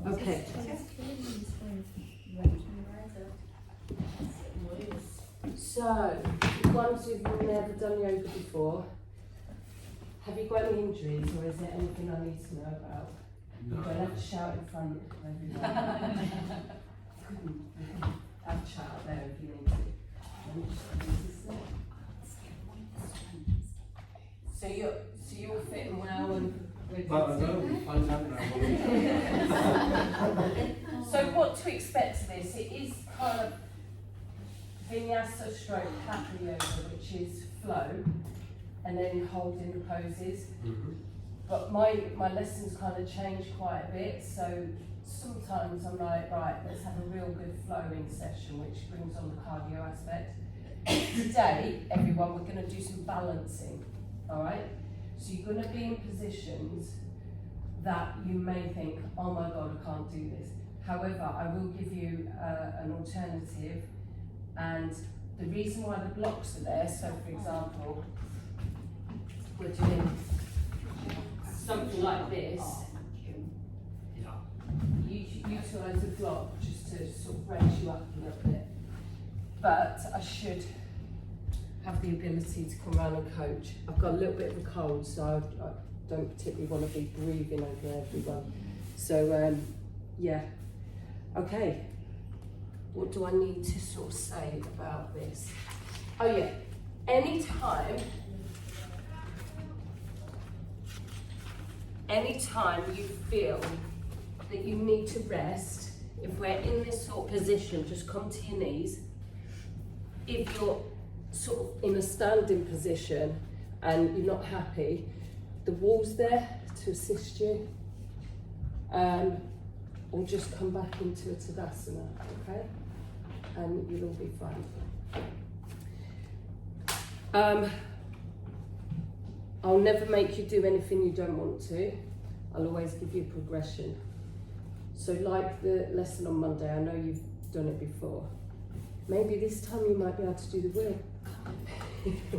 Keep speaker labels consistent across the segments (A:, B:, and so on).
A: Okay. So, the ones who've never done yoga before, have you got any injuries, or is there anything I need to know about?
B: No.
A: You don't have to shout in front of everyone. Have a chat there if you need to. So you're fit and well and ready
B: But I
A: to-
B: know, find out now.
A: So what to expect to this? It is kind of vinyasa stroke hatha yoga, which is flow and then holding the poses.
B: Mhm.
A: But my lessons kind of change quite a bit, so sometimes I'm like, right, let's have a real good flowing session, which brings on the cardio aspect. Today, everyone, we're going to do some balancing, all right? So you're going to be in positions that you may think, oh my God, I can't do this. However, I will give you an alternative, and the reason why the blocks are there, so for example, we're doing something like this. You utilise the block just to sort of raise you up a little bit. But I should have the ability to come around and coach. I've got a little bit of a cold, so I don't particularly want to be breathing over everyone. So, yeah. Okay. What do I need to sort of say about this? Oh yeah, anytime you feel that you need to rest, if we're in this sort of position, just come to your knees. If you're sort of in a standing position and you're not happy, the wall's there to assist you. Or just come back into a Tadasana, okay? And you'll all be fine. I'll never make you do anything you don't want to. I'll always give you progression. So like the lesson on Monday, I know you've done it before. Maybe this time you might be able to do the wheel.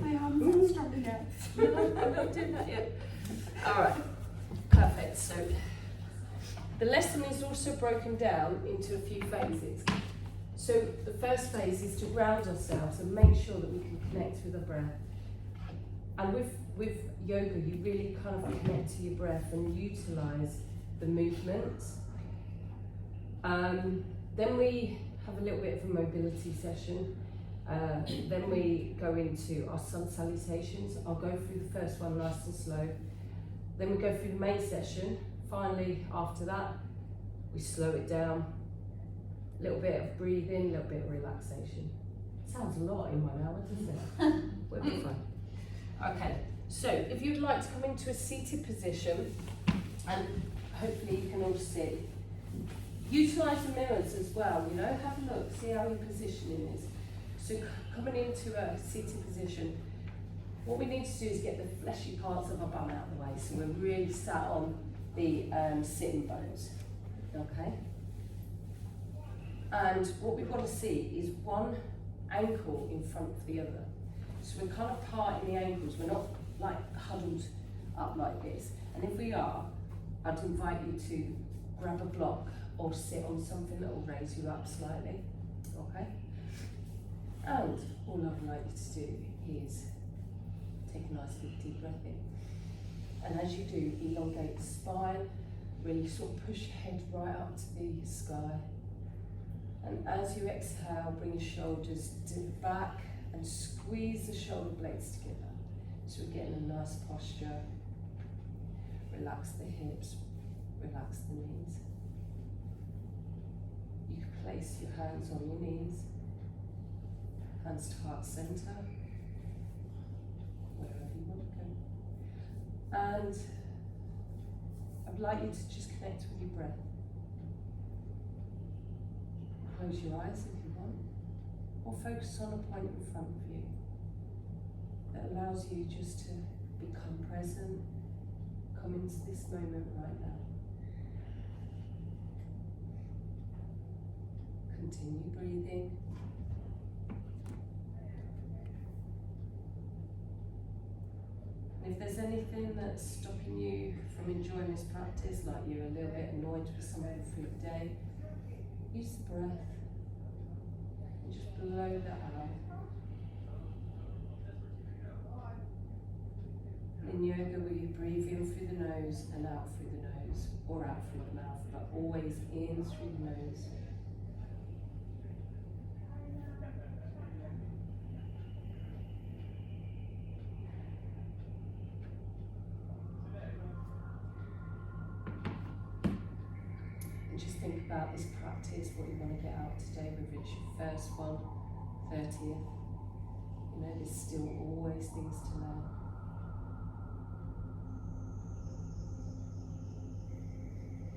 C: I haven't started yet.
A: I'm not doing that yet. All right, perfect. So the lesson is also broken down into a few phases. So the first phase is to ground ourselves and make sure that we can connect with the breath. And with yoga, you really kind of connect to your breath and utilise the movements. Then we have a little bit of a mobility session. Then we go into our sun salutations. I'll go through the first one nice and slow. Then we go through the main session. Finally, after that, we slow it down. A little bit of breathing, a little bit of relaxation. Sounds a lot in 1 hour, doesn't it? We'll be fine. Okay, so if you'd like to come into a seated position, and hopefully you can all see, utilise the mirrors as well, you know, have a look, see how your positioning is. So coming into a seated position, what we need to do is get the fleshy parts of our bum out of the way, so we're really sat on the sitting bones, okay? And what we want to see is one ankle in front of the other. So we're kind of parting the ankles, we're not like huddled up like this. And if we are, I'd invite you to grab a block or sit on something that will raise you up slightly, okay? And all I'd like you to do is take a nice big deep breath in. And as you do, elongate the spine, really sort of push your head right up to the sky. And as you exhale, bring your shoulders to the back and squeeze the shoulder blades together. So we're getting a nice posture. Relax the hips, relax the knees. You can place your hands on your knees, hands to heart center, wherever you want to go. And I'd like you to just connect with your breath. Close your eyes if you want, or focus on a point in front of you that allows you just to become present, come into this moment right now. Continue breathing. And if there's there's anything that's stopping you from enjoying this practice, like you're a little bit annoyed with something through the day, use the breath and just blow that out. In yoga, you breathe in through the nose and out through the nose, or out through the mouth, but always in through the nose. And just think about this practice, what you want to get out today, whether it's your first one, 30th. You know, there's still always things to learn.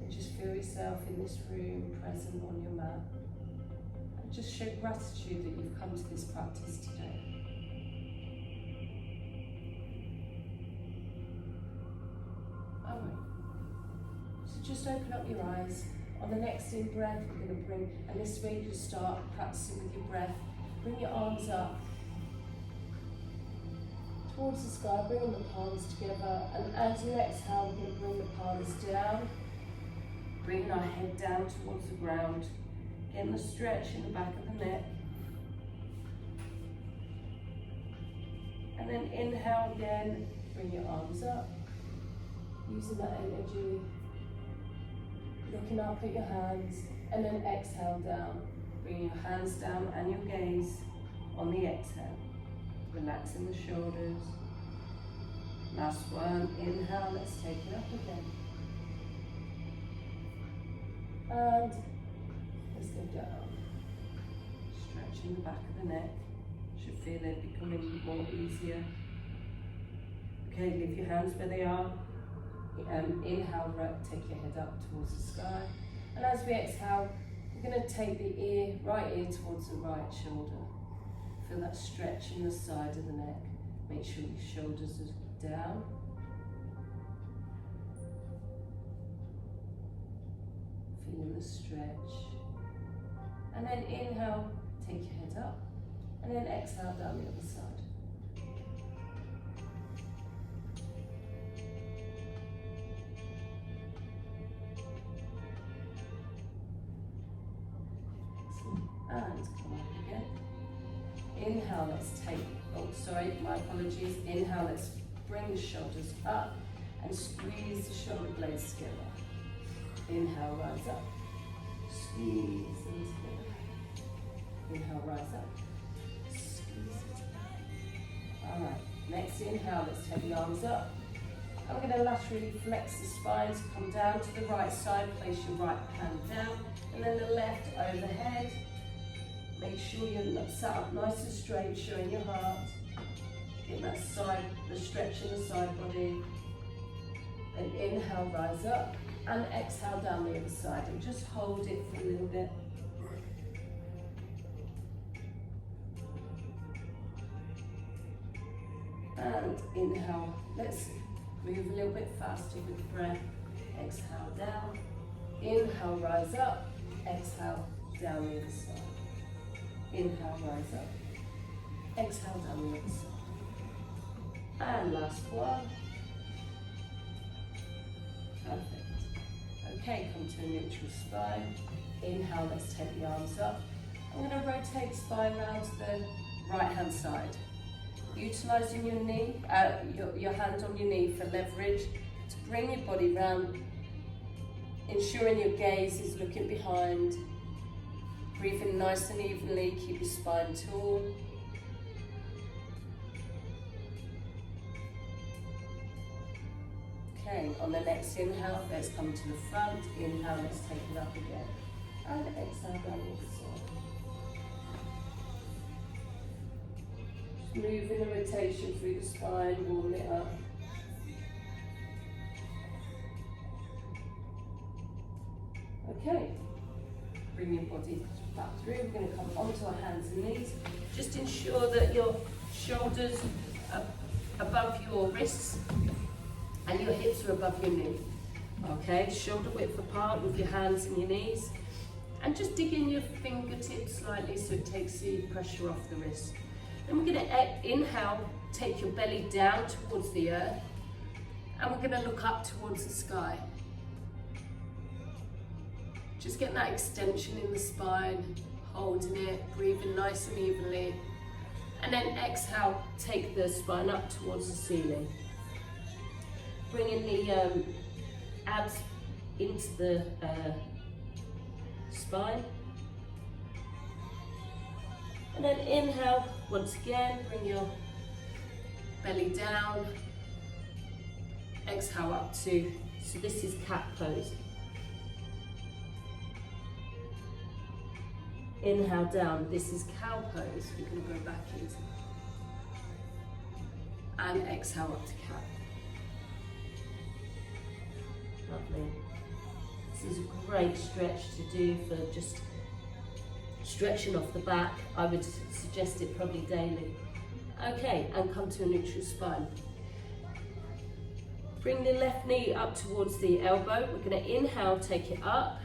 A: Just feel yourself in this room, present on your mat. And just show gratitude that you've come to this practice today. Alright. So just open up your eyes. On the next in-breath, we're going to bring, and this is where you can start practicing with your breath. Bring your arms up towards the sky, bring the palms together, and as you exhale, we're going to bring the palms down. Bringing our head down towards the ground, getting the stretch in the back of the neck. And then inhale again, bring your arms up, using that energy, looking up at your hands, and then exhale down. Bring your hands down and your gaze on the exhale. Relaxing the shoulders. Last one, inhale, let's take it up again. And let's go down. Stretching the back of the neck. Should feel it becoming more easier. Okay, leave your hands where they are. Inhale, right, take your head up towards the sky. And as we exhale, we're going to take the right ear towards the right shoulder. Feel that stretch in the side of the neck. Make sure your shoulders are down. Feeling the stretch. And then inhale, take your head up. And then exhale down the other side. And come up again. Inhale, let's take, my apologies. Inhale, let's bring the shoulders up and squeeze the shoulder blades together. Inhale, rise up. Squeeze them together. Inhale, rise up. Squeeze it together. Alright, next inhale, let's take the arms up. And we're going to laterally flex the spine to come down to the right side. Place your right hand down and then the left overhead. Make sure you're sat up nice and straight, showing your heart. Get that side, the stretch in the side body. And inhale, rise up. And exhale down the other side. And just hold it for a little bit. And inhale. Let's move a little bit faster with the breath. Exhale down. Inhale, rise up. Exhale down the other side. Inhale, rise up. Exhale down the other side. And last one. Perfect. Okay, come to a neutral spine. Inhale, let's take the arms up. I'm going to rotate the spine round to the right hand side. Utilising your knee, your hand on your knee for leverage to bring your body round, ensuring your gaze is looking behind. Breathing nice and evenly, keep your spine tall. Okay, on the next inhale, let's come to the front. Inhale, let's take it up again. And exhale down the other side. Moving the rotation through the spine, warm it up. Okay, bring your body back through. We're going to come onto our hands and knees. Just ensure that your shoulders are above your wrists and your hips are above your knee. Okay, shoulder width apart with your hands and your knees. And just dig in your fingertips slightly so it takes the pressure off the wrist. Then we're going to inhale, take your belly down towards the earth. And we're going to look up towards the sky. Just getting that extension in the spine, holding it, breathing nice and evenly. And then exhale, take the spine up towards the ceiling. Bringing the abs into the spine. And then inhale, once again, bring your belly down. Exhale up to, so this is cat pose. Inhale down, this is cow pose. We're going to go back into. And exhale up to cat. Lovely. This is a great stretch to do for just stretching off the back. I would suggest it probably daily. Okay, and come to a neutral spine. Bring the left knee up towards the elbow. We're going to inhale, take it up,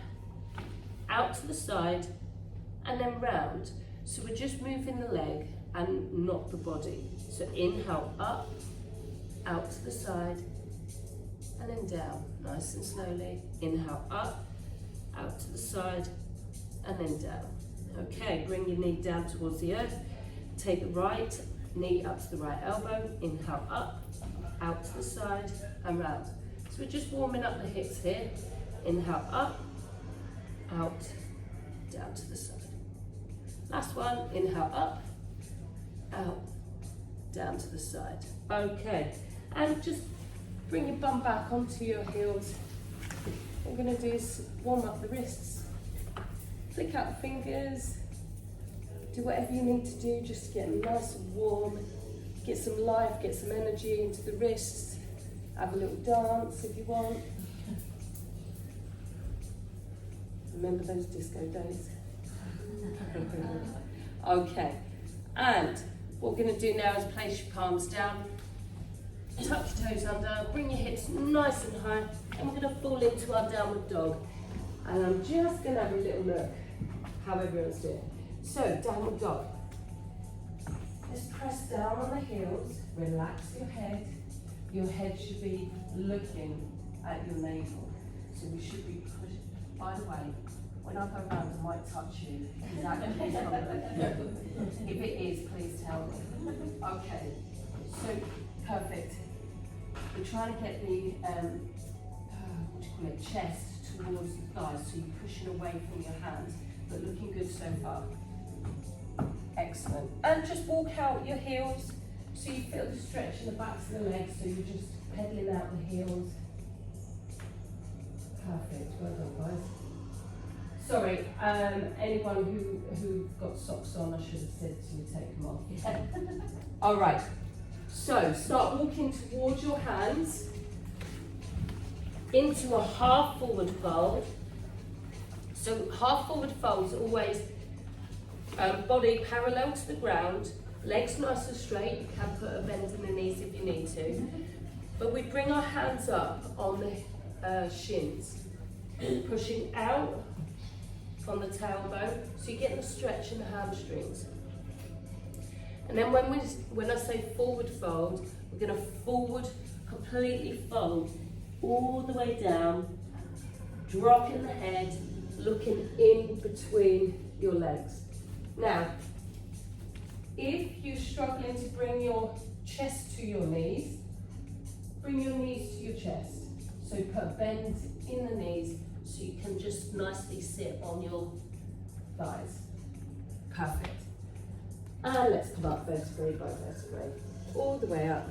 A: out to the side, and then round. So we're just moving the leg and not the body. So inhale up, out to the side, and then down, nice and slowly. Inhale up, out to the side, and then down. Okay, bring your knee down towards the earth. Take the right knee up to the right elbow. Inhale up, out to the side, and round. So we're just warming up the hips here. Inhale up, out, down to the side. Last one, inhale up, out, down to the side. Okay, and just bring your bum back onto your heels. What we're going to do is warm up the wrists. Flick out the fingers. Do whatever you need to do just to get nice and warm. Get some life, get some energy into the wrists. Have a little dance if you want. Remember those disco days? Okay, and what we're going to do now is place your palms down, tuck your toes under, bring your hips nice and high, and we're going to fall into our downward dog. And I'm just going to have a little look how everyone's doing. So, downward dog. Just press down on the heels, relax your head. Your head should be looking at your navel. So we should be pushing. By the way, when I go around, I might touch you. Is that going to be a problem? If it is, please tell me. Okay, so perfect. We're trying to get the what do you call it, chest towards the thighs, so you're pushing away from your hands, but looking good so far. Excellent. And just walk out your heels, so you feel the stretch in the backs of the legs, so you're just pedaling out the heels. Perfect. Well done, guys. Sorry, anyone who got socks on, I should have said to you take them off. Yeah. All right, so start walking towards your hands into a half forward fold. So half forward fold is always body parallel to the ground, legs nice and straight. You can put a bend in the knees if you need to. But we bring our hands up on the shins, pushing out from the tailbone, so you get the stretch in the hamstrings. And then when I say forward fold, we're going to forward, completely fold all the way down, dropping the head, looking in between your legs. Now, if you're struggling to bring your chest to your knees, bring your knees to your chest. So put a bend in the knees so you can just nicely sit on your thighs. Perfect. And let's come up vertebrae by vertebrae, all the way up.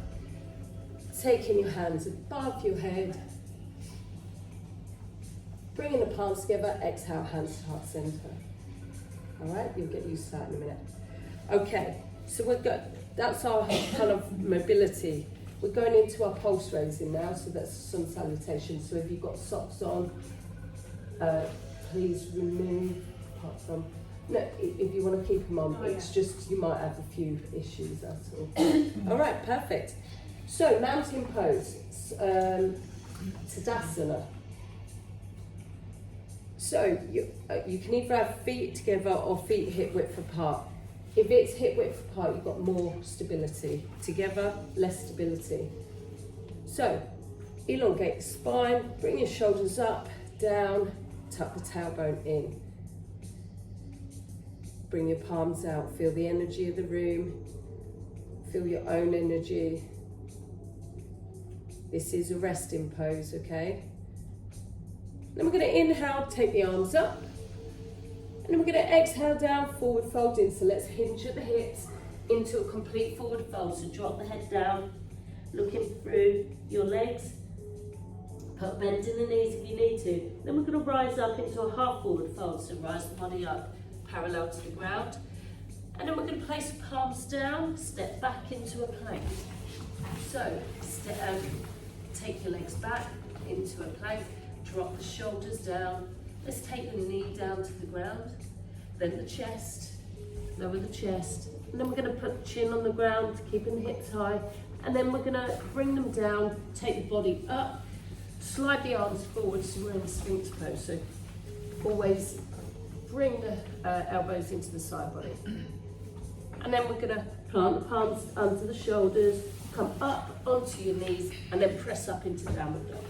A: Taking your hands above your head. Bringing the palms together, exhale, hands to heart center. All right, you'll get used to that in a minute. Okay, so that's our kind of mobility. We're going into our pulse raising now, so that's sun salutation. So if you've got socks on, please remove, apart from, no, if you want to keep them on, it's just, you might have a few issues, that's all. All right, perfect. So, mountain pose, Tadasana. So, you can either have feet together or feet hip width apart. If it's hip width apart, you've got more stability. Together, less stability. So, elongate the spine, bring your shoulders up, down, tuck the tailbone in. Bring your palms out, feel the energy of the room, feel your own energy. This is a resting pose, okay? Then we're going to inhale, take the arms up, and then we're going to exhale down, forward folding. So let's hinge at the hips into a complete forward fold. So drop the head down, looking through your legs. Put a bend in the knees if you need to. Then we're going to rise up into a half forward fold. So rise the body up parallel to the ground. And then we're going to place the palms down, step back into a plank. So take your legs back into a plank, drop the shoulders down. Let's take the knee down to the ground, then the chest, lower the chest. And then we're going to put the chin on the ground, keeping the hips high. And then we're going to bring them down, take the body up, slide the arms forward so we're in Sphinx pose. So always bring the elbows into the side body. And then we're going to plant the palms under the shoulders, come up onto your knees, and then press up into downward dog.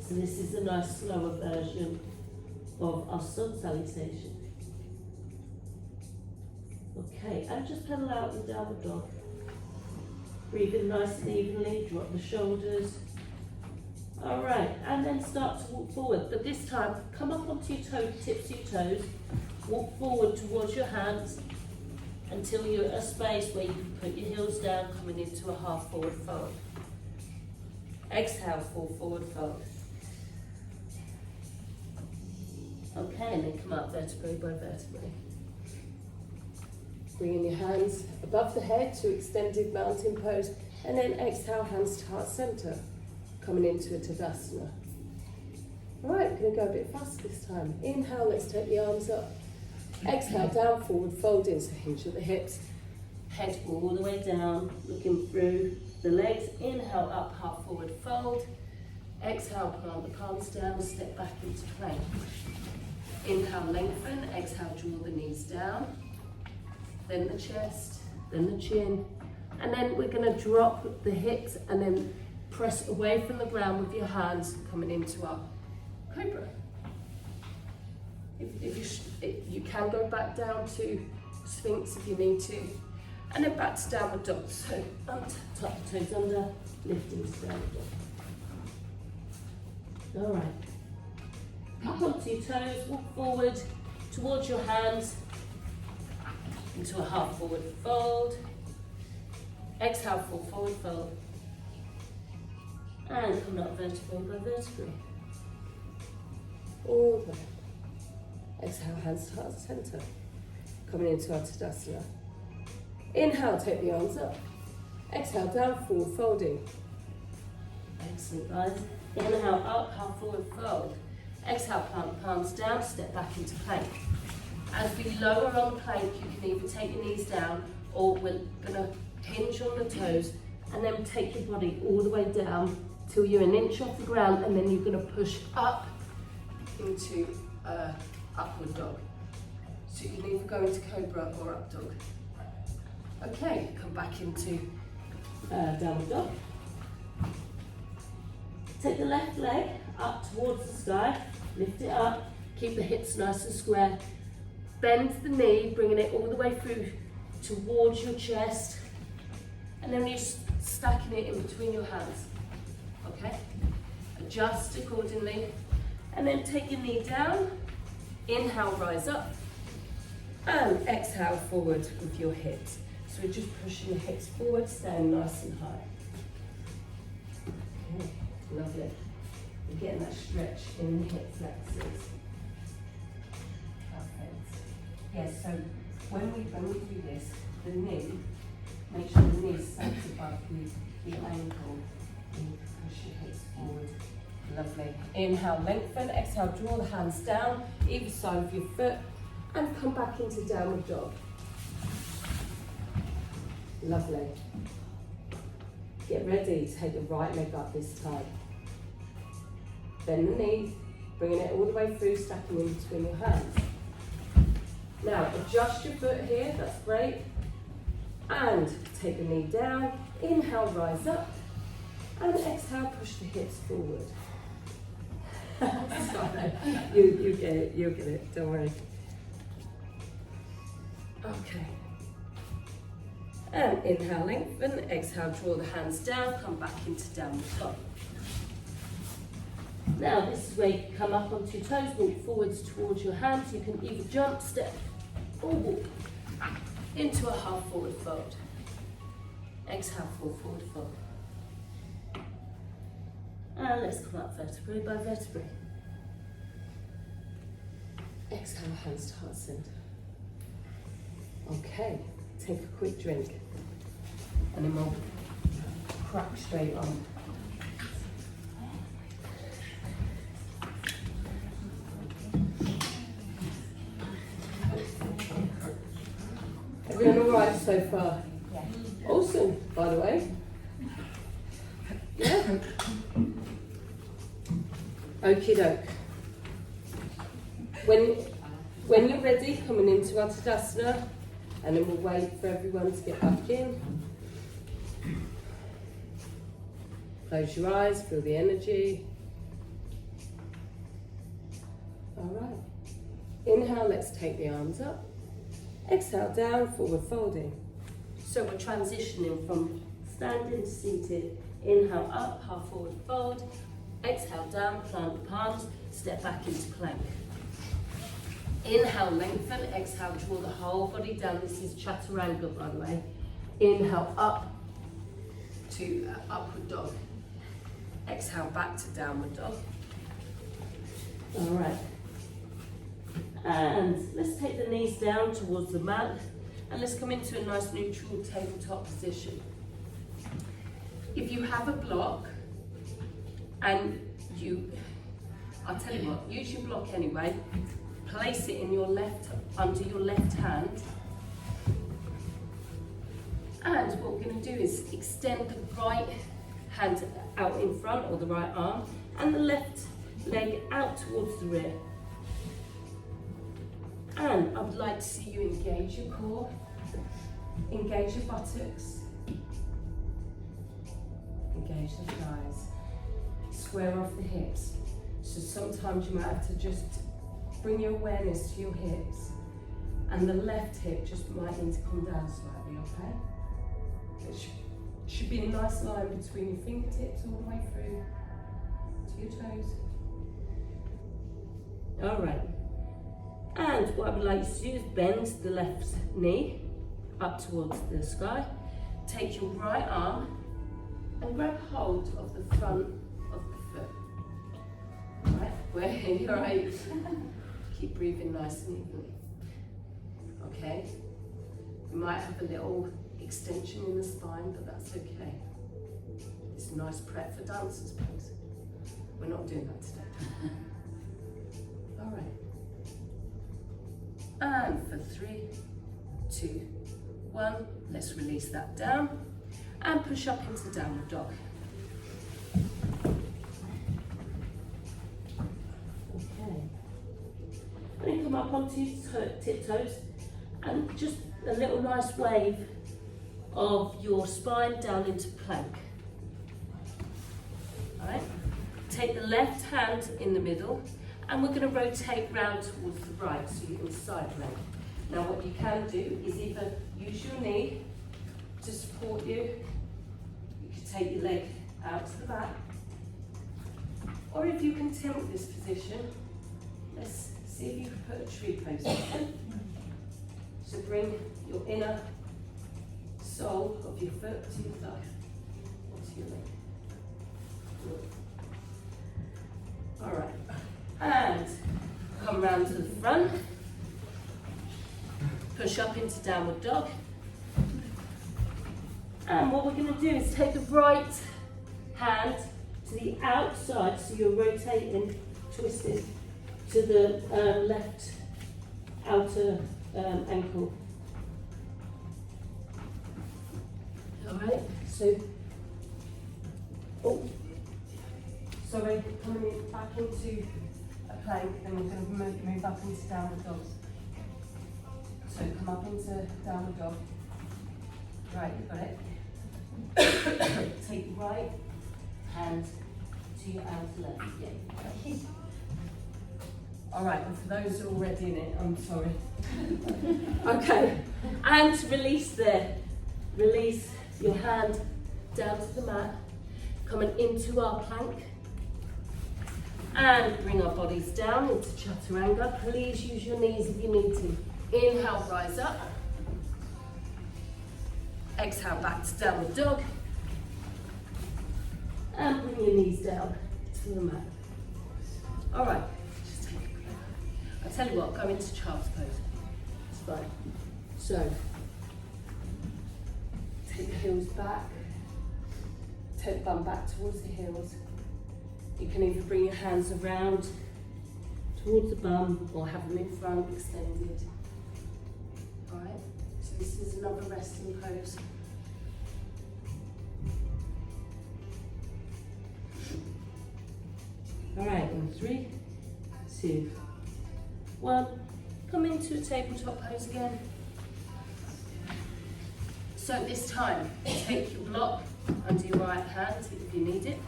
A: So this is a nice slower version of our sun salutation. Okay, and just pedal out in downward dog. Breathing nice and evenly, drop the shoulders. All right, and then start to walk forward. But this time, come up onto your toes, tips of your toes. Walk forward towards your hands until you're at a space where you can put your heels down, coming into a half forward fold. Exhale, full forward fold. Okay, and then come up vertebrae by vertebrae. Bringing your hands above the head to extended mountain pose, and then exhale, hands to heart center, coming into a Tadasana. All right, we're going to go a bit fast this time. Inhale, let's take the arms up. Exhale, down, forward, folding, so hinge at the hips. Head all the way down, looking through the legs. Inhale, up, half forward fold. Exhale, plant the palms down, step back into plank. Inhale, lengthen. Exhale, draw the knees down. Then the chest, then the chin. And then we're going to drop the hips and then press away from the ground with your hands, coming into our cobra. You can go back down to Sphinx if you need to, and then back to downward dog. So tuck the toes under, lift into downward dog. All right. Up onto your toes, walk forward towards your hands into a half forward fold. Exhale, full forward fold. And come up vertebrae by vertebrae. All the way. Exhale, hands to heart center. Coming into our Tadasana. Inhale, take the arms up. Exhale, down, forward folding. Excellent, guys. Inhale, up, half forward fold. Exhale, plant palms down, step back into plank. As we lower on the plank, you can either take your knees down, or we're gonna hinge on the toes, and then take your body all the way down till you're an inch off the ground, and then you're gonna push up into upward dog. So you can either go into cobra or up dog. Okay, come back into downward dog. Take the left leg up towards the sky, lift it up, keep the hips nice and square. Bend the knee, bringing it all the way through towards your chest, and then you're stacking it in between your hands. Okay? Adjust accordingly, and then take your knee down. Inhale, rise up, and exhale forward with your hips. So we're just pushing the hips forward, staying nice and high. Okay, lovely. We're getting that stretch in the hip flexors. Perfect. Yes, so when we do this, the knee, make sure the knee is sat above the ankle, and push your hips forward. Lovely. Inhale, lengthen. Exhale, draw the hands down, either side of your foot, and come back into downward dog. Lovely. Get ready to take the right leg up this time. Bend the knee, bringing it all the way through, stacking in between your hands. Now, adjust your foot here, that's great. And take the knee down. Inhale, rise up. And exhale, push the hips forward. Sorry. You get it, you'll get it, don't worry. Okay. And inhale, lengthen, exhale, draw the hands down, come back into downward dog. Now this is where you come up onto your toes, walk forwards towards your hands. You can either jump, step, or walk into a half forward fold. Exhale, full forward fold. And let's come up vertebrae by vertebrae. Exhale, hands to heart center. Okay, take a quick drink. And then we'll crack straight on. Everyone all right so far?
C: Yeah.
A: Awesome, by the way. Yeah. Okie doke. When you're ready, coming into our Tadasana, and then we'll wait for everyone to get back in. Close your eyes, feel the energy. All right. Inhale, let's take the arms up. Exhale, down, forward folding. So we're transitioning from standing to seated. Inhale, up, half forward fold. Exhale, down, plant the palms, step back into plank. Inhale, lengthen. Exhale, draw the whole body down. This is chaturanga, by the way. Inhale, up to upward dog. Exhale, back to downward dog. All right. And let's take the knees down towards the mat. And let's come into a nice neutral tabletop position. If you have a block, and I'll tell you what, use your block anyway. Place it in your under your left hand. And what we're going to do is extend the right hand out in front, or the right arm, and the left leg out towards the rear. And I would like to see you engage your core, engage your buttocks, engage the thighs, square off the hips. So sometimes you might have to just bring your awareness to your hips, and the left hip just might need to come down slightly, okay? It should be a nice line between your fingertips all the way through to your toes. All right. And what I would like you to do is bend the left knee up towards the sky. Take your right arm and grab hold of the front of the foot. Right, where you're right. Keep breathing nice and evenly. Okay. You might have a little extension in the spine, but that's okay. It's a nice prep for dancers pose. We're not doing that today. All right. And for 3, 2, 1, let's release that down and push up into downward dog. Okay. Then come up onto your tiptoes and just a little nice wave of your spine down into plank. All right. Take the left hand in the middle, and we're going to rotate round towards the right, so you can side plank. Now what you can do is either use your knee to support you, you can take your leg out to the back, or if you can tilt this position, let's see if you can put a tree pose on. So bring your inner sole of your foot to your thigh, or to your leg. Good. All right. And come round to the front, push up into downward dog. And what we're going to do is take the right hand to the outside, so you're rotating, twisting to the left outer ankle. All right, so, sorry, coming in, back into a plank, then we're going to move up into downward dog. So come up into downward dog. Right, you've got it. Take the right hand to your outer leg. Yeah. All right, and for those who are already in it, I'm sorry. Okay, and release there. Release your hand down to the mat, coming into our plank. And bring our bodies down into Chaturanga. Please use your knees if you need to. Inhale, rise up. Exhale, back to downward dog. And bring your knees down to the mat. All right, just take a breath. I'll tell you what, go into child's pose. It's fine. So, take the heels back. Take the bum back towards the heels. You can either bring your hands around towards the bum or have them in front, extended. All right, so this is another resting pose. All right, in 3, 2, 1. Come into a tabletop pose again. So this time, take your block under your right hand if you need it.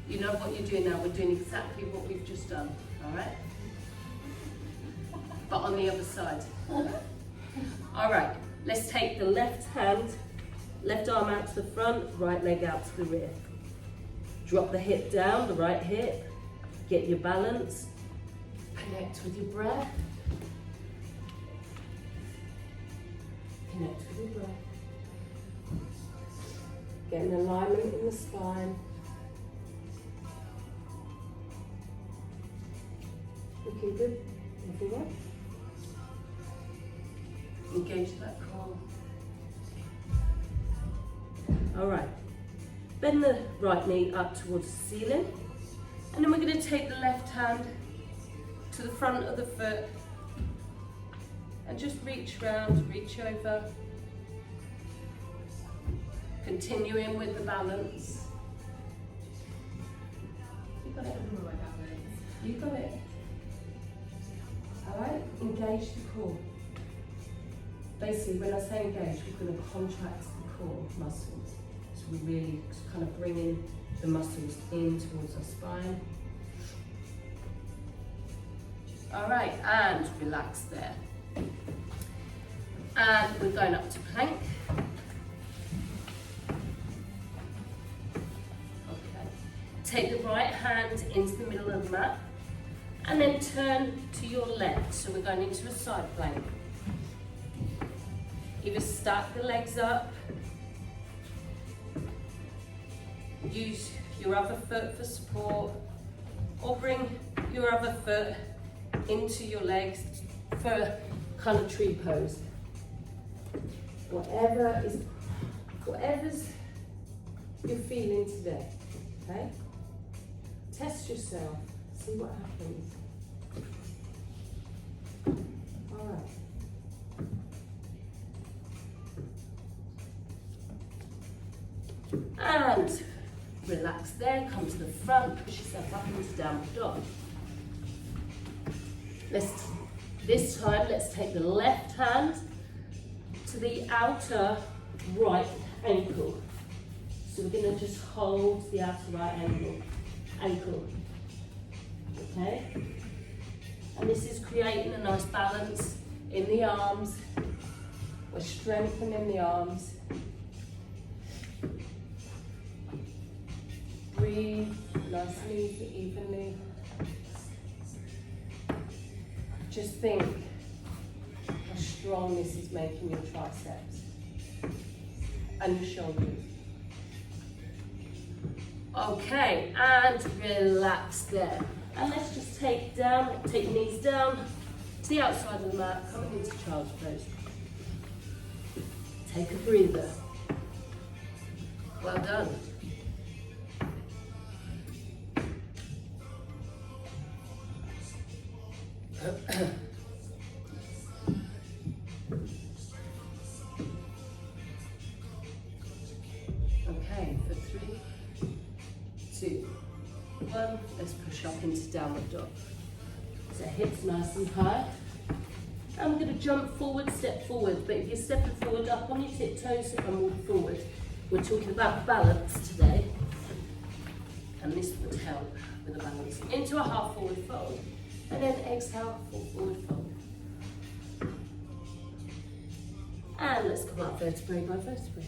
A: You know what you're doing now, we're doing exactly what we've just done, all right? But on the other side. All right, let's take the left hand, left arm out to the front, right leg out to the rear. Drop the hip down, the right hip, get your balance, connect with your breath. Connect with your breath. Get an alignment in the spine. Looking good everywhere. Engage that core. All right. Bend the right knee up towards the ceiling. And then we're going to take the left hand to the front of the foot and just reach round, reach over. Continuing with the balance. You got it. You got it. All right, engage the core. Basically, when I say engage, we're going to contract the core muscles. So we really kind of bring in the muscles in towards our spine. All right, and relax there. And we're going up to plank. Okay. Take the right hand into the middle of the mat. And then turn to your left, so we're going into a side plank. Either stack the legs up, use your other foot for support, or bring your other foot into your legs for kind of tree pose. Whatever's you're feeling today, okay? Test yourself, see what happens. All right. And relax there, come to the front, push yourself up into downward dog. This time, let's take the left hand to the outer right ankle. So we're going to just hold the outer right ankle. Okay? And this is creating a nice balance in the arms. We're strengthening the arms. Breathe nicely, evenly. Just think how strong this is making your triceps and your shoulders. Okay, and relax there. And let's just take knees down to the outside of the mat, coming into child's pose. Take a breather. Well done. Okay, for 3, 2, 1, let's push up into downward dog. So hips nice and high. And we're going to jump forward, step forward. But if you're stepping forward up on your tiptoes and walk forward, we're talking about balance today. and this would help with the balance. Into a half forward fold, and then exhale, full forward fold. And let's come up vertebrae by vertebrae.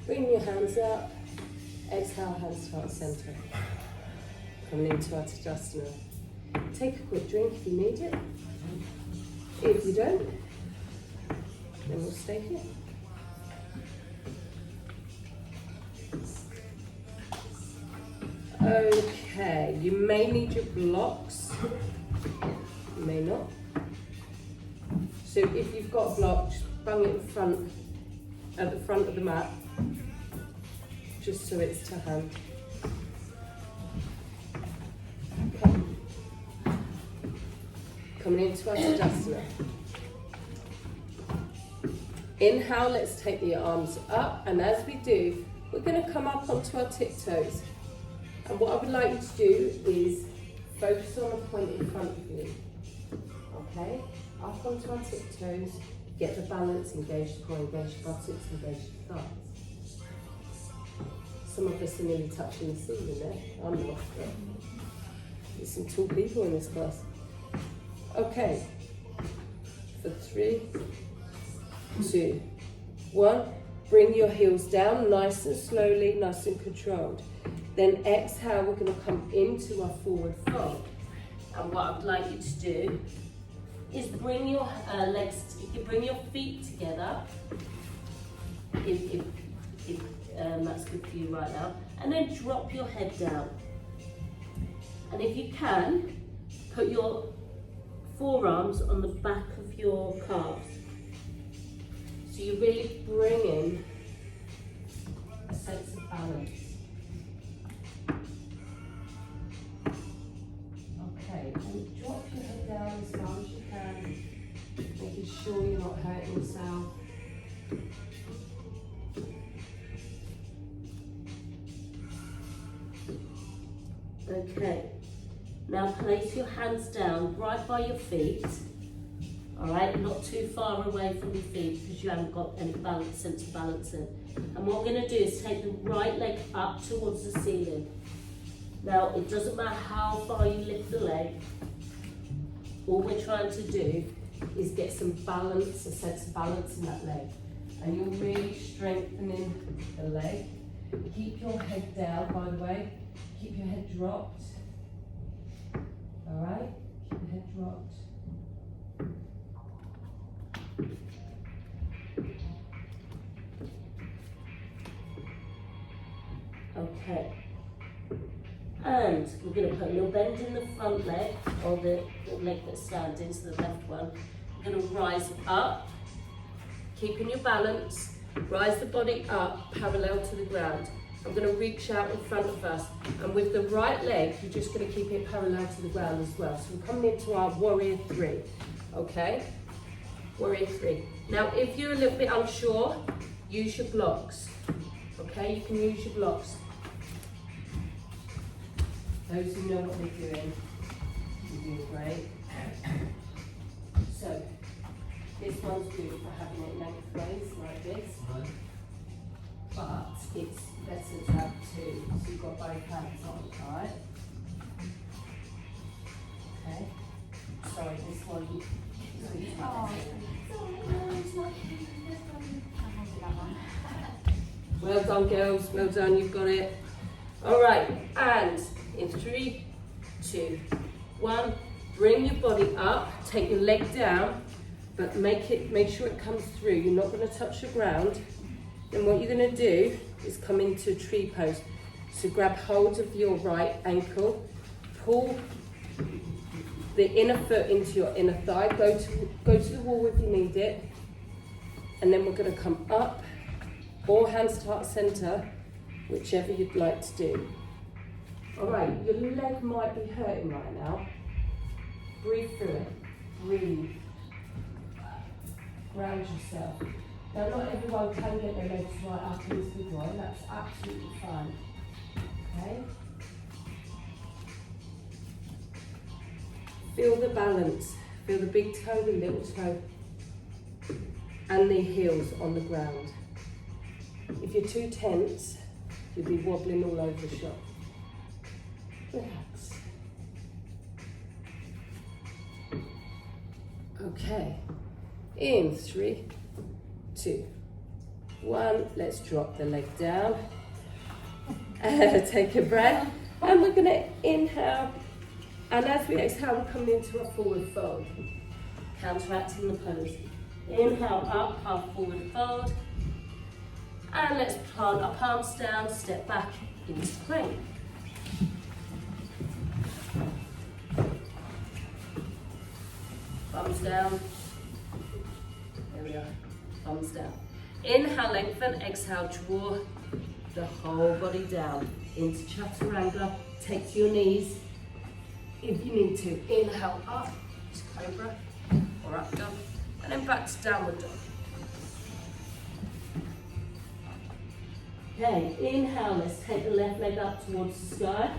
A: Bring your hands up, exhale, hands to heart center. Coming into our Tadasana. Take a quick drink if you need it. If you don't, then we'll stay here. Okay, you may need your blocks, you may not. So if you've got blocks, bung it at the front of the mat, just so it's to hand. Okay. Coming into our Tadasana. Inhale, let's take the arms up, and as we do, we're going to come up onto our tiptoes. And what I would like you to do is focus on a point in front of you. Okay? Up onto our tiptoes, get the balance, engage the core, engage the buttocks, engage the thighs. Some of us are nearly touching the ceiling there. I'm not. There's some tall people in this class. Okay. For 3, 2, 1. Bring your heels down nice and slowly, nice and controlled. Then exhale, we're going to come into our forward fold. And what I'd like you to do is bring your legs, you can bring your feet together, if that's good for you right now, and then drop your head down. And if you can, put your forearms on the back of your calves. So you're really bringing a sense of balance. Okay, and drop your head down as far as you can, making sure you're not hurting yourself. Okay, now place your hands down right by your feet. All right, not too far away from your feet because you haven't got any balance, sense of balancing. And what we're going to do is take the right leg up towards the ceiling. Now, it doesn't matter how far you lift the leg. All we're trying to do is get some balance, a sense of balance in that leg. And you're really strengthening the leg. Keep your head down, by the way. Keep your head dropped. All right? Keep your head dropped. Okay. And we're going to put a little bend in the front leg, or the leg that's standing, so the left one. We're going to rise up, keeping your balance. Rise the body up, parallel to the ground. I'm going to reach out in front of us, and with the right leg, you're just going to keep it parallel to the ground as well. So we're coming into our warrior 3, okay? Warrior 3. Now, if you're a little bit unsure, use your blocks, okay? You can use your blocks. Those who know what they're doing, you're doing great. So, this one's good for having it lengthways like this, but it's better to have 2, so you've got both hands on, alright? Okay. Sorry, this one you Well done, girls, well done, you've got it. Alright, and in 3, 2, 1, bring your body up, take your leg down, but make sure it comes through. You're not going to touch the ground. Then what you're going to do is come into a tree pose. So grab hold of your right ankle, pull the inner foot into your inner thigh, go to the wall if you need it, and then we're going to come up, or hands to heart center, whichever you'd like to do. All right, your leg might be hurting right now. Breathe through it, breathe. Ground yourself. Now, not everyone can get their legs right up into the groin, that's absolutely fine. Okay? Feel the balance. Feel the big toe, the little toe, and the heels on the ground. If you're too tense, you'll be wobbling all over the shop. relax. Okay, in 3, 2, 1, let's drop the leg down. Take a breath, and we're gonna inhale, and as we exhale, we're coming into a forward fold, counteracting the pose. Inhale up, half forward fold, and let's plant our palms down, step back into plank. Thumbs down. There we are. Thumbs down. Inhale, lengthen. Exhale, draw the whole body down into chaturanga. Take to your knees if you need to. Inhale up to cobra or up dog, and then back to downward dog. Okay, inhale. Let's take the left leg up towards the sky.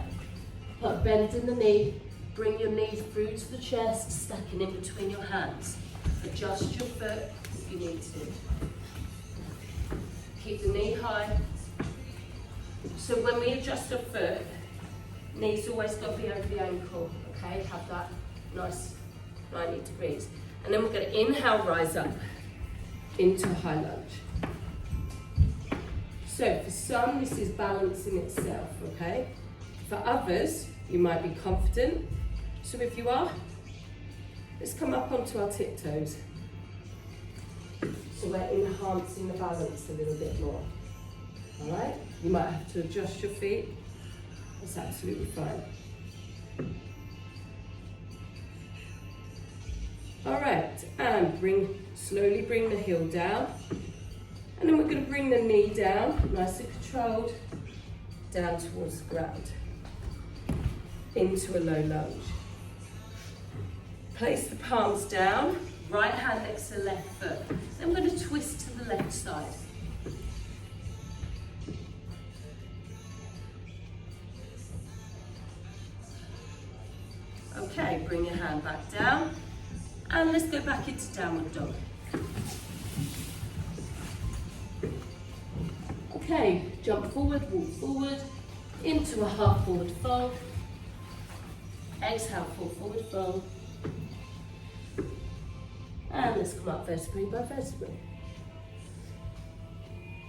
A: Put a bend in the knee. Bring your knees through to the chest, stacking in between your hands. Adjust your foot if you need to. Keep the knee high. So when we adjust our foot, knees always got to be over the ankle, okay? Have that nice 90 degrees. And then we're going to inhale, rise up into a high lunge. So for some, this is balance in itself, okay? For others, you might be confident. So if you are, let's come up onto our tiptoes. So we're enhancing the balance a little bit more. All right? You might have to adjust your feet. That's absolutely fine. All right, and slowly bring the heel down. And then we're going to bring the knee down, nice and controlled, down towards the ground, into a low lunge. Place the palms down, right hand next to the left foot. Then we're going to twist to the left side. Okay, bring your hand back down, and let's go back into downward dog. Okay, jump forward, walk forward, into a half forward fold. Exhale, full forward fold. And let's come up vertebrae by vertebrae.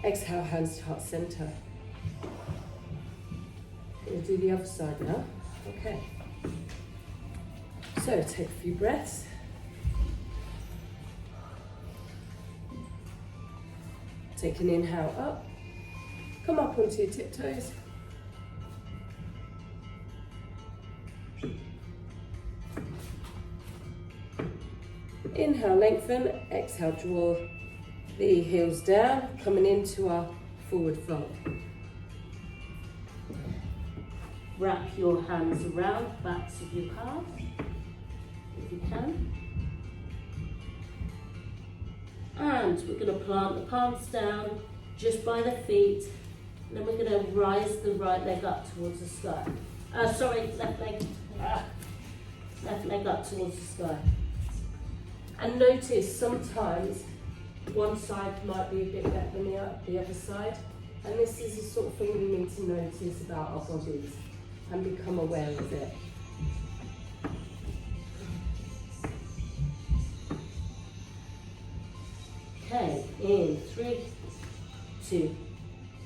A: Exhale, hands to heart center. We'll do the other side now. Okay. So take a few breaths. Take an inhale up. Come up onto your tiptoes. Inhale, lengthen. Exhale, draw the heels down, coming into our forward fold. Wrap your hands around the backs of your calves, if you can. And we're going to plant the palms down just by the feet. And then we're going to rise the right leg up towards the sky. Left leg. Left leg up towards the sky. And notice sometimes one side might be a bit better than the other side. And this is the sort of thing we need to notice about our bodies and become aware of it. Okay, in 3, 2,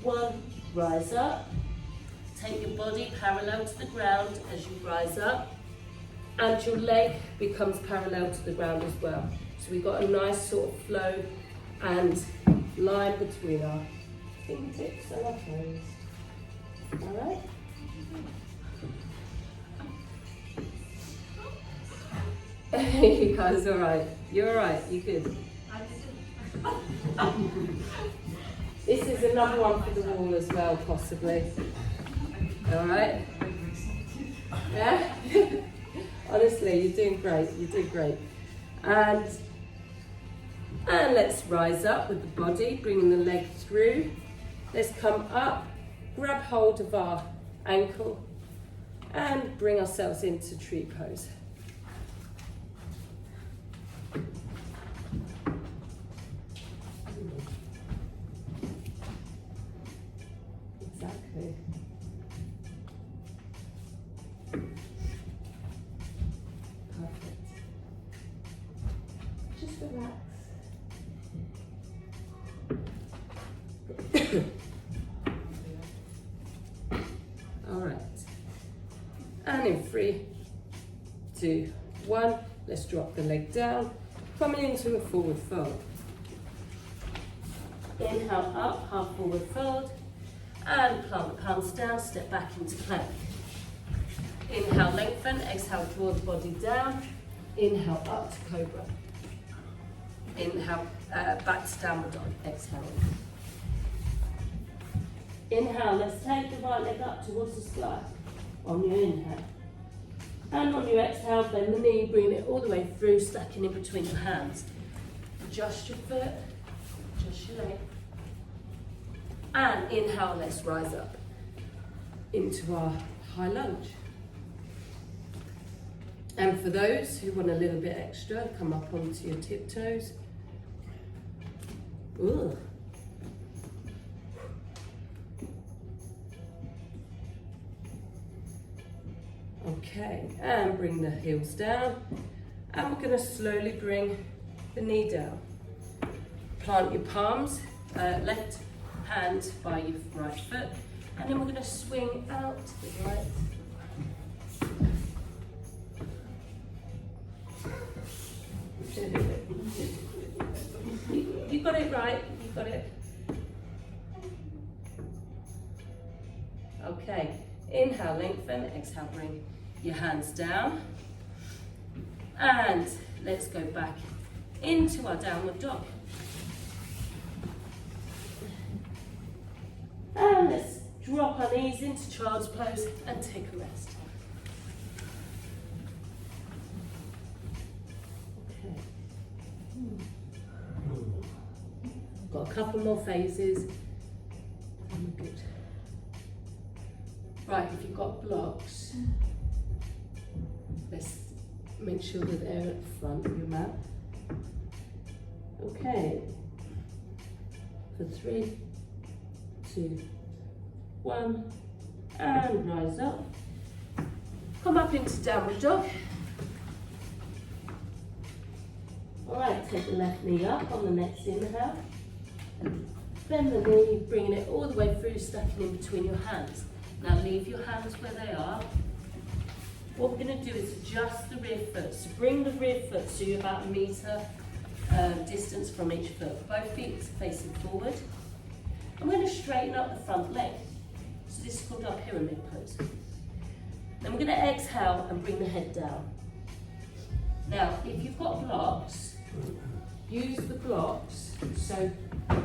A: 1, rise up. Take your body parallel to the ground as you rise up, and your leg becomes parallel to the ground as well. So we've got a nice sort of flow and line between our fingertips and our toes. All right? You guys all right? You're all right, you're good. This is another one for the wall as well, possibly. All right? Yeah? Honestly, you're doing great. You're doing great. And let's rise up with the body, bringing the leg through. Let's come up, grab hold of our ankle, and bring ourselves into tree pose. Exactly.
C: relax.
A: All right. And in 3, 2, 1, let's drop the leg down, coming into a forward fold. Inhale up, half forward fold, and plant the palms down, step back into plank. Inhale, lengthen, exhale, draw the body down. Inhale, up to cobra. Inhale, back to downward dog, exhale. Inhale, let's take the right leg up towards the sky on your inhale. And on your exhale, bend the knee, bring it all the way through, stacking in between your hands. Adjust your foot, adjust your leg. And inhale, let's rise up into our high lunge. And for those who want a little bit extra, come up onto your tiptoes. Ooh. Okay, and bring the heels down. And we're going to slowly bring the knee down. Plant your palms, left hand by your right foot. And then we're going to swing out to the right. You got it right, you got it. Okay, inhale, lengthen, exhale, bring your hands down. And let's go back into our downward dog. And let's drop our knees into child's pose and take a rest. Got a couple more phases. Good. Right, if you've got blocks, let's make sure that they're at the front of your mat. Okay. For 3, 2, 1, and rise up. Come up into downward dog. All right, take the left knee up on the next inhale. Bend the knee, bringing it all the way through, stacking in between your hands. Now leave your hands where they are. What we're going to do is adjust the rear foot. So bring the rear foot so you're about 1 metre distance from each foot. Both feet facing forward. I'm going to straighten up the front leg. So this is called our pyramid pose. Then we're going to exhale and bring the head down. Now, if you've got blocks, use the blocks. So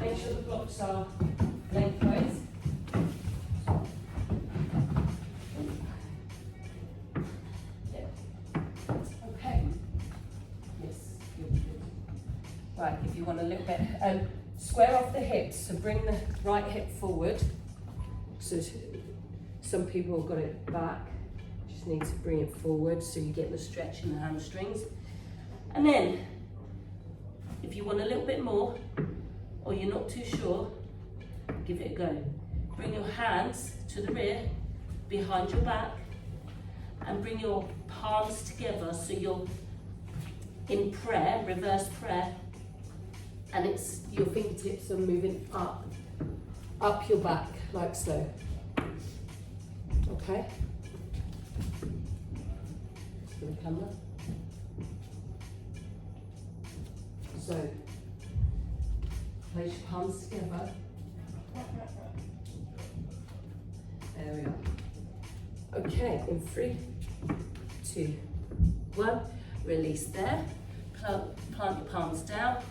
A: make sure the blocks are lengthways. Okay. Yes, good. Right, if you want a little bit, square off the hips, so bring the right hip forward. So some people have got it back, just need to bring it forward so you get the stretch in the hamstrings. And then, if you want a little bit more, or you're not too sure, give it a go. Bring your hands to the rear, behind your back, and bring your palms together so you're in prayer, reverse prayer, and it's your fingertips are moving up your back, like so. Okay? For the camera. So, place your palms together. There we are. Okay, in 3, 2, 1. Release there. Plant your palms down.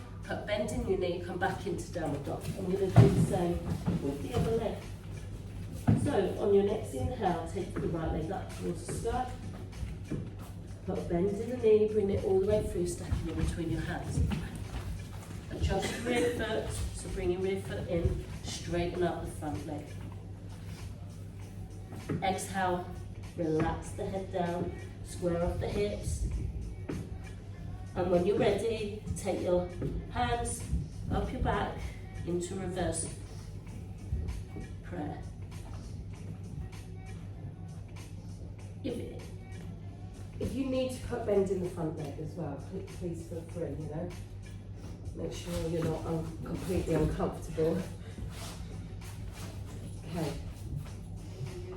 A: Bend in your knee. Come back into downward dog. I'm going to do the same with the other leg. So, on your next inhale, take the right leg up towards the sky. Put a bend in the knee. Bring it all the way through, stacking in between your hands. Adjust your rear foot, so bring your rear foot in, straighten up the front leg. Exhale, relax the head down, square off the hips. And when you're ready, take your hands up your back into reverse prayer. If you need to bend in the front leg as well, please feel free, you know. Make sure you're not completely uncomfortable. Okay.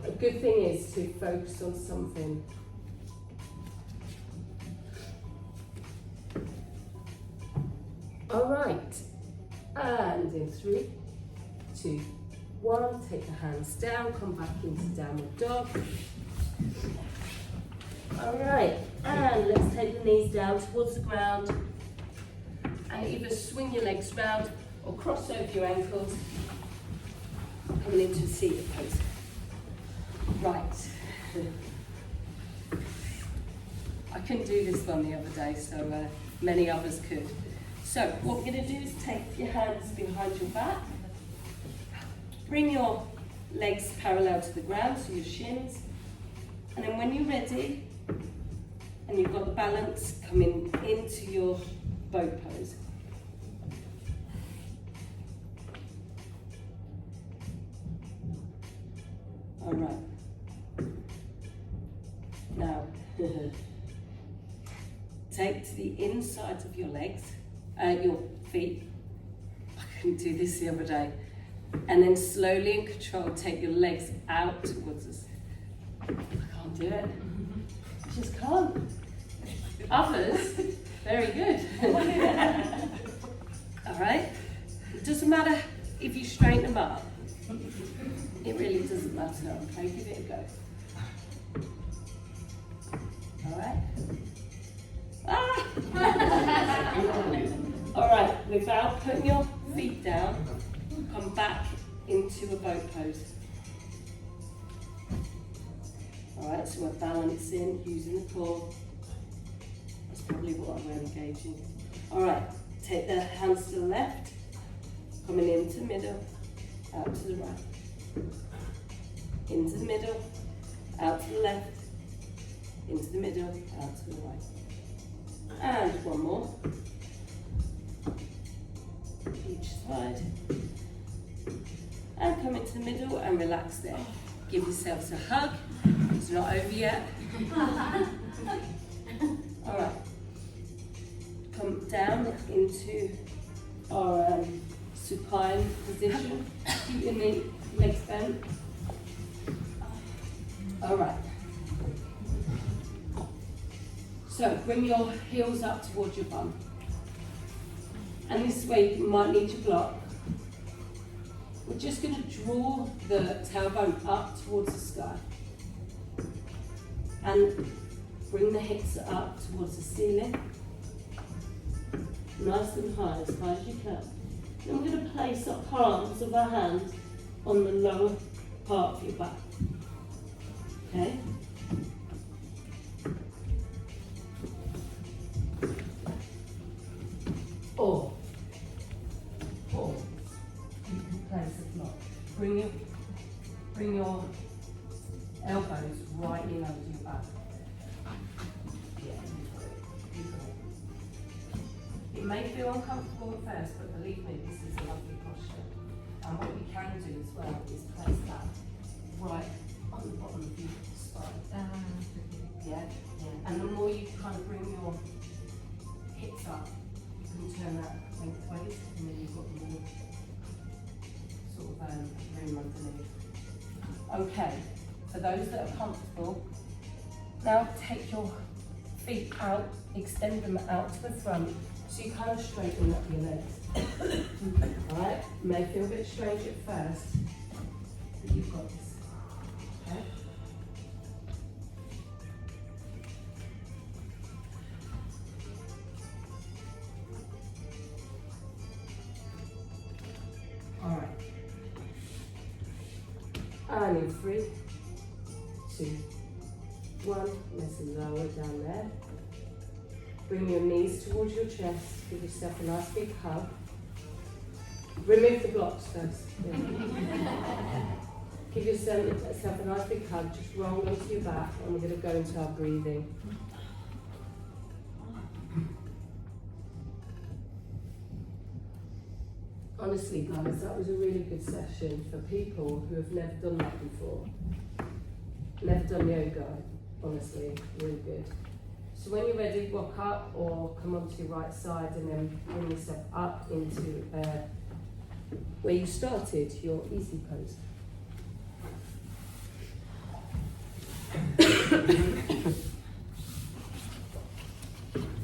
A: A good thing is to focus on something. All right. And in 3, 2, 1, take the hands down, come back into downward dog. All right, and let's take the knees down towards the ground and either swing your legs round or cross over your ankles, coming into a seated pose. Right. I couldn't do this one the other day, so many others could. So what we're going to do is take your hands behind your back, bring your legs parallel to the ground, so your shins, and then when you're ready, and you've got the balance, coming into your boat pose. All right. Now, take to the inside of your legs, your feet. I couldn't do this the other day. And then slowly and controlled, take your legs out towards us. I can't do it. I just can't. Others, very good. All right? It doesn't matter if you straighten them up. It really doesn't matter. Okay, give it a go. All right? Ah! All right, without putting your feet down, come back into a boat pose. All right, so we're balancing, using the core. That's probably what we're engaging. All right, take the hands to the left, coming into the middle, out to the right. Into the middle, out to the left, into the middle, out to the right. And one more. Each side. And come into the middle and relax there. Give yourselves a hug. It's not over yet. All right. Come down into our supine position. Keep your legs bent. All right. So bring your heels up towards your bum. And this way you might need to block. We're just going to draw the tailbone up towards the sky. And bring the hips up towards the ceiling. Nice and high as you can. Then we're going to place our palms of our hands on the lower part of your back. Okay? Or you can place a block. Bring your elbows right in under your back. Yeah, you've got it. It may feel uncomfortable at first, but believe me, this is a lovely posture. And what you can do as well is place that right on the bottom of your spine. Yeah? And the more you kind of bring your hips up, you can turn that lengthways, and then you've got more sort of room underneath. Okay, for those that are comfortable, now take your feet out, extend them out to the front, so you kind of straighten up your legs. Alright, may feel a bit strange at first, but you've got this. Okay? Alright. And in 3, 2, 1, nice and lower down there. Bring your knees towards your chest, give yourself a nice big hug. Remove the blocks first. Yeah. Give yourself a nice big hug, just roll onto your back, and we're going to go into our breathing. Honestly, guys, that was a really good session for people who have never done that before. Never done yoga, honestly, really good. So when you're ready, rock up or come onto your right side and then bring yourself up into where you started, your easy pose.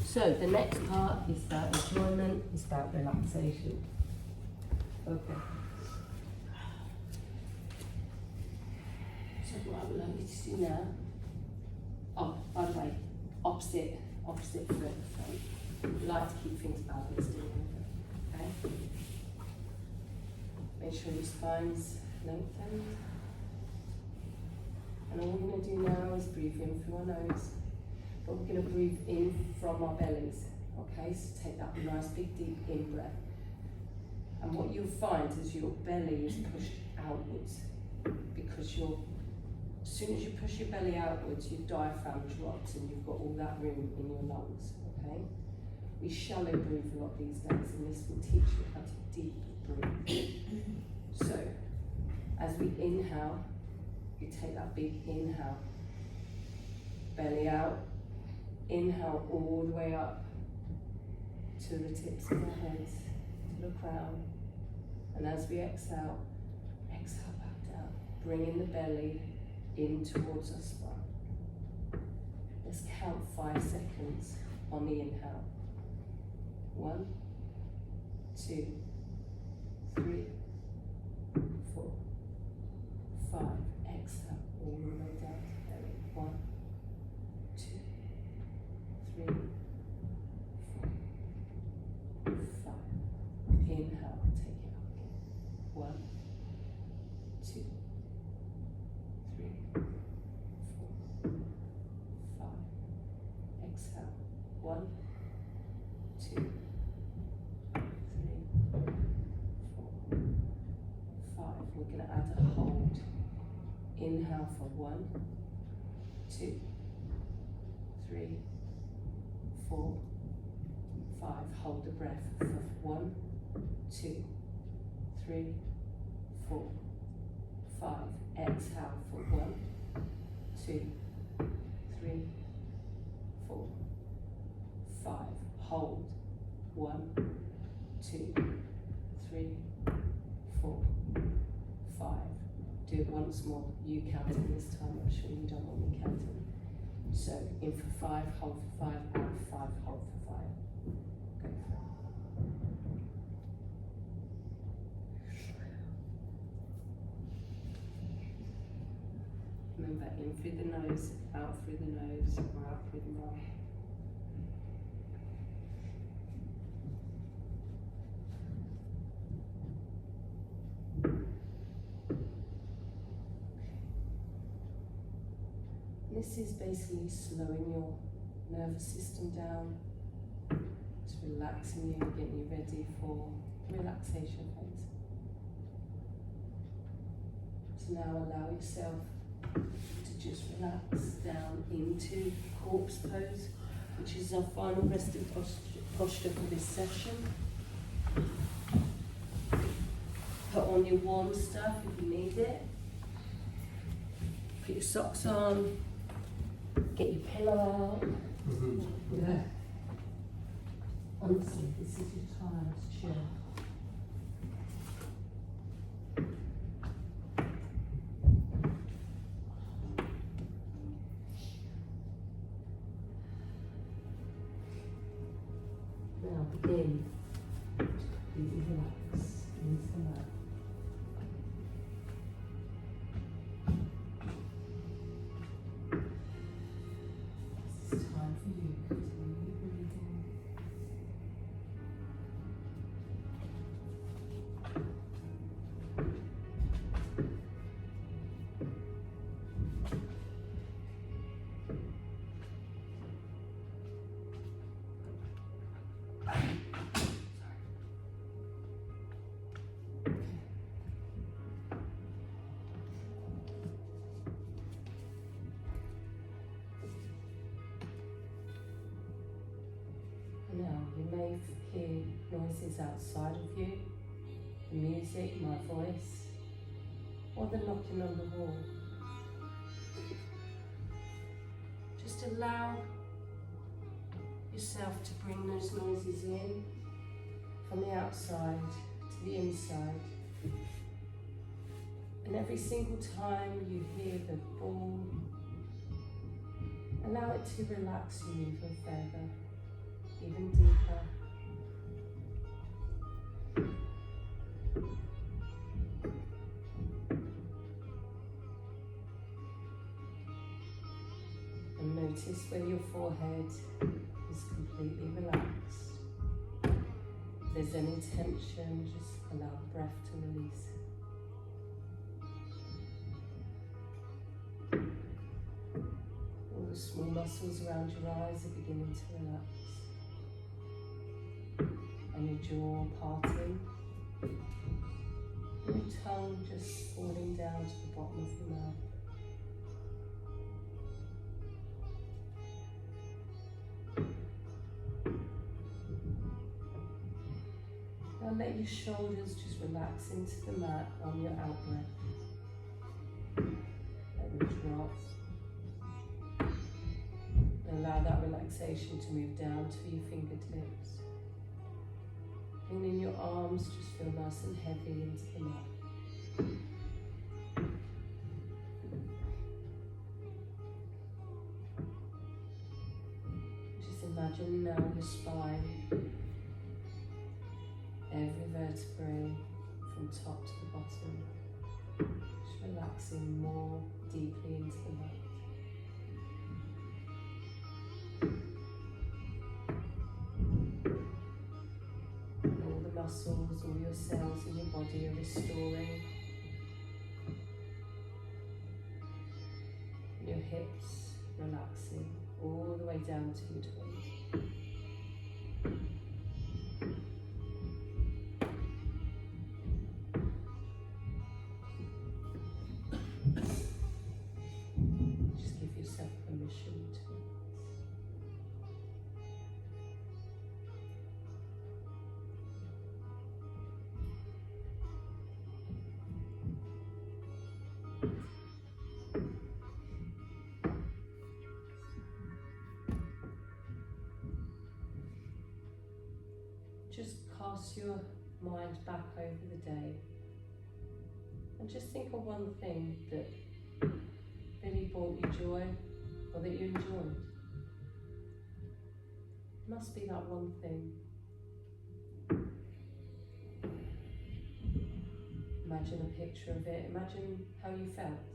A: So the next part is about enjoyment, it's about relaxation. Okay. So what I would like you to do now, oh, by the way, opposite foot at the front. We like to keep things balanced, okay? Make sure your spine's lengthened. And all we're going to do now is breathe in through our nose, but we're going to breathe in from our bellies, okay? So take that nice big deep in breath. And what you'll find is your belly is pushed outwards, because as soon as you push your belly outwards, your diaphragm drops and you've got all that room in your lungs, okay? We shallow breathe a lot these days, and this will teach you how to deep breathe. So, as we inhale, you take that big inhale, belly out, inhale all the way up to the tips of our heads, to the crown, and as we exhale, exhale back down, bringing the belly in towards our spine. Let's count 5 seconds on the inhale. 1, 2, 3, 4, 5. Exhale all the way down to the belly. 1, 2, 3, 4, 5. Inhale, take it up again. 1, 2, 3, 4, 5. Exhale. 1, 2, 3, 4, 5. We're going to add a hold. Inhale for 1, 2, 3, 4, 5. Hold the breath for 1, 2, 3, 4, 5. Exhale for 1, 2, 3, 4, 5. Hold. 1, 2, 3, 4, 5. Do it once more. You counting this time. I'm sure you don't want me counting. So in for 5, hold for 5, out for 5, hold for 5. Go for it. Remember, in through the nose, out through the nose, or out through the mouth. This is basically slowing your nervous system down. It's relaxing you, getting you ready for the relaxation phase. So now allow yourself to just relax down into corpse pose, which is our final resting posture for this session. Put on your warm stuff if you need it. Put your socks on. Get your pillow out. Yeah. Honestly, this is your time to chill. Now begin to completely relax into the mat. It's time for you to continue breathing. Now, you may hear noises outside of you, the music, my voice, or the knocking on the wall. Just allow yourself to bring those noises in from the outside to the inside. And every single time you hear the ball, allow it to relax you even further, even deeper. And notice where your forehead is completely relaxed. If there's any tension, just allow the breath to release. All the small muscles around your eyes are beginning to relax. And your jaw parting. And your tongue just falling down to the bottom of your mouth. Now let your shoulders just relax into the mat on your out breath. Let them drop. And allow that relaxation to move down to your fingertips. And in your arms, just feel nice and heavy into the mat. Just imagine now your spine, every vertebrae from top to the bottom, just relaxing more deeply into the mat. Muscles, all your cells in your body are restoring. Your hips relaxing all the way down to your toes. Just give yourself permission to relax. Just cast your mind back over the day and just think of one thing that really brought you joy or that you enjoyed. It must be that one thing. Imagine a picture of it, imagine how you felt.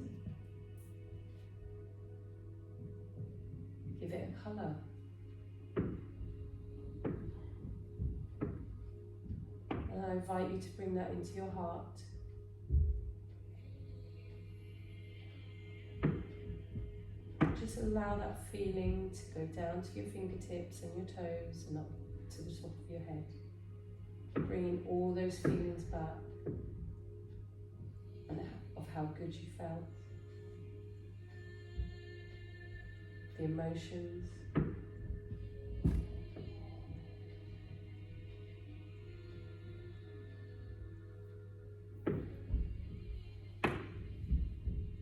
A: Give it a colour. And I invite you to bring that into your heart. Just allow that feeling to go down to your fingertips and your toes and up to the top of your head. Bringing all those feelings back and of how good you felt. The emotions.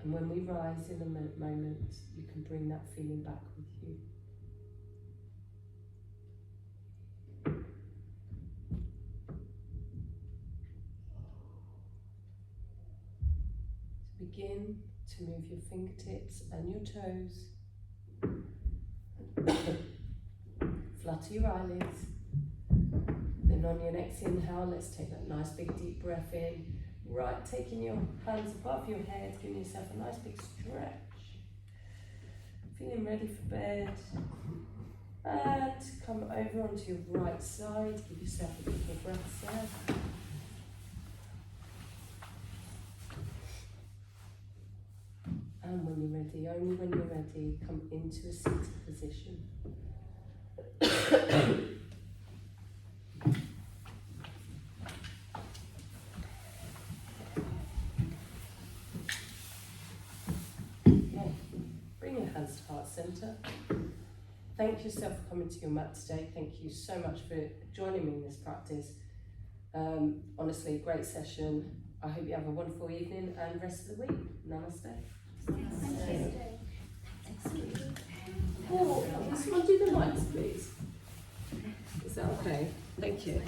A: And when we rise in a moment, you can bring that feeling back with you. To begin to move your fingertips and your toes. Flutter your eyelids. Then on your next inhale, let's take that nice big deep breath in. Right, taking your hands above your head, giving yourself a nice big stretch. Feeling ready for bed. And come over onto your right side, give yourself a couple of breaths there. And when you're ready, only when you're ready, come into a seated position. Centre. Thank yourself for coming to your mat today. Thank you so much for joining me in this practice. Honestly, great session. I hope you have a wonderful evening and rest of the week. Namaste. Namaste. Can someone do the lights, please? Okay, thank you.